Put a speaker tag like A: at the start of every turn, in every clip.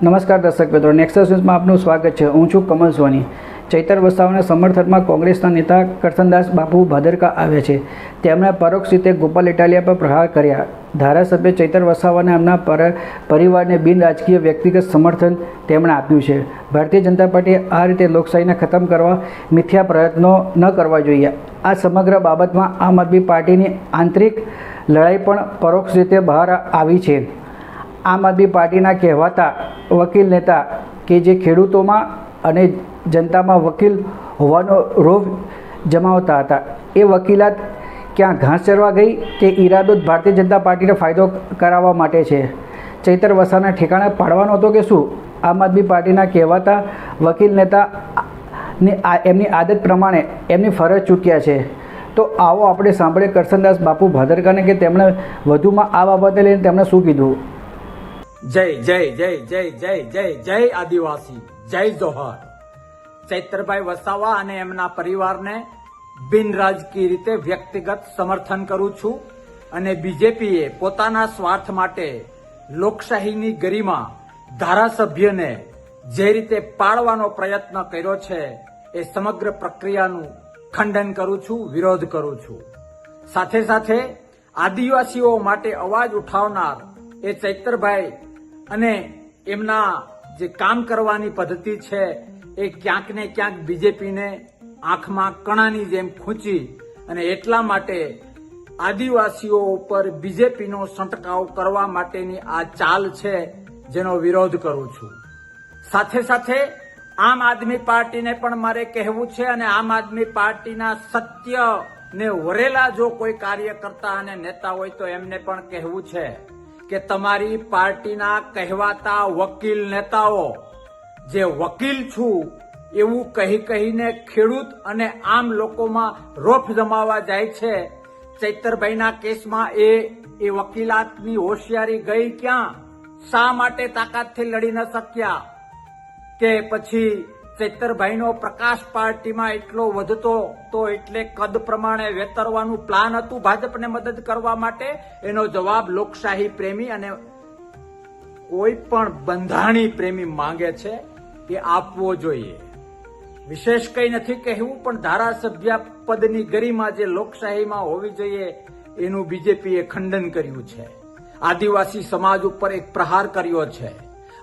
A: નમસ્કાર દર્શક મિત્રો, નેક્સસ ન્યૂઝમાં આપનું સ્વાગત છે. હું છું કમલ સોની. ચૈતર વસાવાના સમર્થનમાં કોંગ્રેસના નેતા કરસનદાસ બાપુ ભાદરકા આવ્યા છે. તેમણે પરોક્ષ રીતે ગોપાલ ઇટાલિયા પર પ્રહાર કર્યા. ધારાસભ્ય ચૈતર વસાવાને એમના પરિવારને બિન રાજકીય વ્યક્તિગત સમર્થન તેમણે આપ્યું છે. ભારતીય જનતા પાર્ટીએ આ રીતે લોકશાહીને ખતમ કરવા મિથ્યા પ્રયત્નો ન કરવા જોઈએ. આ સમગ્ર બાબતમાં આમ આદમી પાર્ટીની આંતરિક લડાઈ પણ પરોક્ષ રીતે બહાર આવી છે. આમ આદમી પાર્ટીના કહેવાતા વકીલ નેતા કે જે ખેડૂતોમાં અને જનતામાં વકીલ હોવાનો રોષ જમાવતા હતા, એ વકીલાત ક્યાં ઘાસ ચરવા ગઈ કે ઈરાદો જ ભારતીય જનતા પાર્ટીને ફાયદો કરાવવા માટે છે? ચૈતર વસાવાના ઠેકાણે પાડવાનો હતો કે શું? આમ આદમી પાર્ટીના કહેવાતા વકીલ નેતા એમની આદત પ્રમાણે એમની ફરજ ચૂક્યા છે. તો આવો આપણે સાંભળીએ કરસનદાસ બાપુ ભાદરકાને કે તેમણે વધુમાં આ બાબતે લઈને તેમણે શું કીધું.
B: જય જય જય જય જય જય જય આદિવાસી, જય જોહર. ચૈતરભાઈ વસાવા અને એમના પરિવારને બિન રાજકીય રીતે વ્યક્તિગત સમર્થન કરું છું અને બીજેપીએ પોતાના સ્વાર્થ માટે લોકશાહીની ગરિમા ધારાસભ્યને જે રીતે પાડવાનો પ્રયત્ન કર્યો છે એ સમગ્ર પ્રક્રિયાનું ખંડન કરું છું, વિરોધ કરું છું. સાથે સાથે આદિવાસીઓ માટે અવાજ ઉઠાવનાર એ ચૈતરભાઈ અને એમના જે કામ કરવાની પદ્ધતિ છે એ ક્યાંક ને ક્યાંક બીજેપીને આંખમાં કણાની જેમ ખૂંચી અને એટલા માટે આદિવાસીઓ ઉપર બીજેપીનો છંટકાવ કરવા માટેની આ ચાલ છે, જેનો વિરોધ કરું છું. સાથે સાથે આમ આદમી પાર્ટીને પણ મારે કહેવું છે અને આમ આદમી પાર્ટીના સત્ય ને વરેલા જો કોઈ કાર્યકર્તા અને નેતા હોય તો એમને પણ કહેવું છે કે તમારી પાર્ટીના કહેવાતા વકીલ નેતાઓ જે વકીલ છું એવું કહીને ખેડૂત અને આમ લોકોમાં રોફ જમાવવા જાય છે. ચૈતરભાઈના કેસમાં એ વકીલાતની હોશિયારી ગઈ ક્યાં? શા માટે તાકાતથી લડી ન શક્યા? કે પછી ચૈતરભાઈનો પ્રકાશ પાર્ટીમાં એટલો વધતો તો એટલે કદ પ્રમાણે વેતરવાનું પ્લાન હતું ભાજપને મદદ કરવા માટે? એનો જવાબ લોકશાહી પ્રેમી અને કોઈ પણ બંધારણી પ્રેમી માંગે છે એ આપવો જોઈએ. વિશેષ કંઈ નથી કહેવું, પણ ધારાસભ્ય પદની ગરિમા જે લોકશાહીમાં હોવી જોઈએ એનું બીજેપીએ ખંડન કર્યું છે. આદિવાસી સમાજ ઉપર એક પ્રહાર કર્યો છે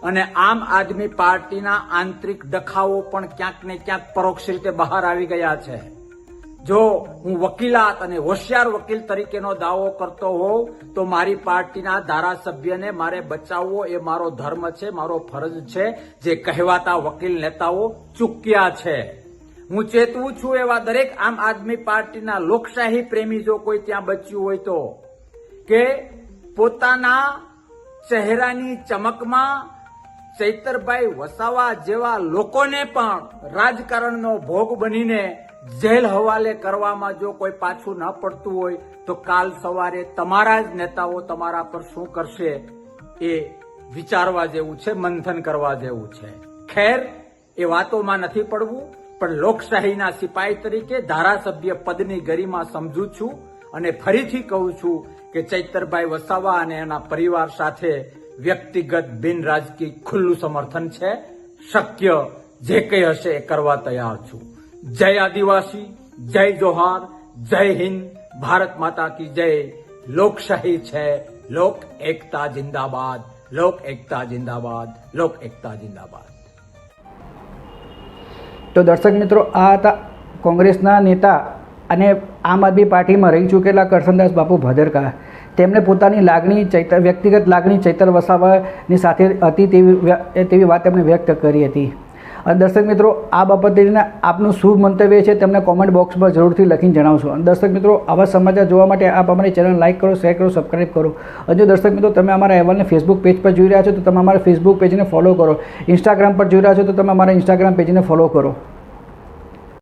B: અને આમ આદમી પાર્ટીના આંતરિક ડખાઓ પણ ક્યાંક ને ક્યાંક પરોક્ષ રીતે બહાર આવી ગયા છે. જો હું વકીલાત અને હોશિયાર વકીલ તરીકેનો દાવો કરતો હોઉં તો મારી પાર્ટીના ધારાસભ્યને મારે બચાવવો એ મારો ધર્મ છે, મારો ફરજ છે, જે કહેવાતા વકીલ નેતાઓ ચૂક્યા છે. હું ચેતવું છું એવા દરેક આમ આદમી પાર્ટીના લોકશાહી પ્રેમી જો કોઈ ત્યાં બચ્યું હોય તો, કે પોતાના ચહેરાની ચમકમાં ચૈતરભાઈ વસાવા જેવા લોકોને પણ રાજકારણનો ભોગ બનીને જેલ હવાલે કરવામાં જો કોઈ પાછું ન પડતું હોય તો કાલ સવારે તમારા જ નેતાઓ તમારા પર શું કરશે એ વિચારવા જેવું છે, મંથન કરવા જેવું છે. ખેર, એ વાતોમાં નથી પડવું, પણ લોકશાહીના સિપાહી તરીકે ધારાસભ્ય પદની ગરિમા સમજું છું અને ફરીથી કહું છું કે ચૈતરભાઈ વસાવા અને એના પરિવાર સાથે વ્યક્તિગત બિન રાજકીય ખુલ્લું સમર્થન છે. શક્ય જે કંઈ હશે એ કરવા તૈયાર છું. જય આદિવાસી, જય જોહાર, જય હિન્દ, ભારત માતા કી જય. લોકશાહી છે, લોક એકતા જિંદાબાદ, લોક એકતા જિંદાબાદ, લોક એકતા જિંદાબાદ.
A: તો દર્શક મિત્રો, આ હતા કોંગ્રેસના નેતા અને આમ આદમી પાર્ટીમાં રહી ચૂકેલા કરસનદાસ બાપુ ભાદરકા. તેમણે પોતાની લાગણી વ્યક્તિગત લાગણી ચૈતર વસાવાની સાથે હતી તેવી વાત તેમણે વ્યક્ત કરી હતી. અને દર્શક મિત્રો, આ બાબતે આપનું શું મંતવ્ય છે તેમને કોમેન્ટ બોક્સમાં જરૂરથી લખીને જણાવશો. અને દર્શક મિત્રો, આવા સમાચાર જોવા માટે આપ અમારી ચેનલ લાઇક કરો, શેર કરો, સબસ્ક્રાઈબ કરો. અને જો દર્શક મિત્રો તમે અમારા અહેવાલને ફેસબુક પેજ પર જોઈ રહ્યા છો તો તમે અમારા ફેસબુક પેજને ફોલો કરો. ઇન્સ્ટાગ્રામ પર જોઈ રહ્યા છો તો તમે અમારા ઇન્સ્ટાગ્રામ પેજને ફોલો કરો.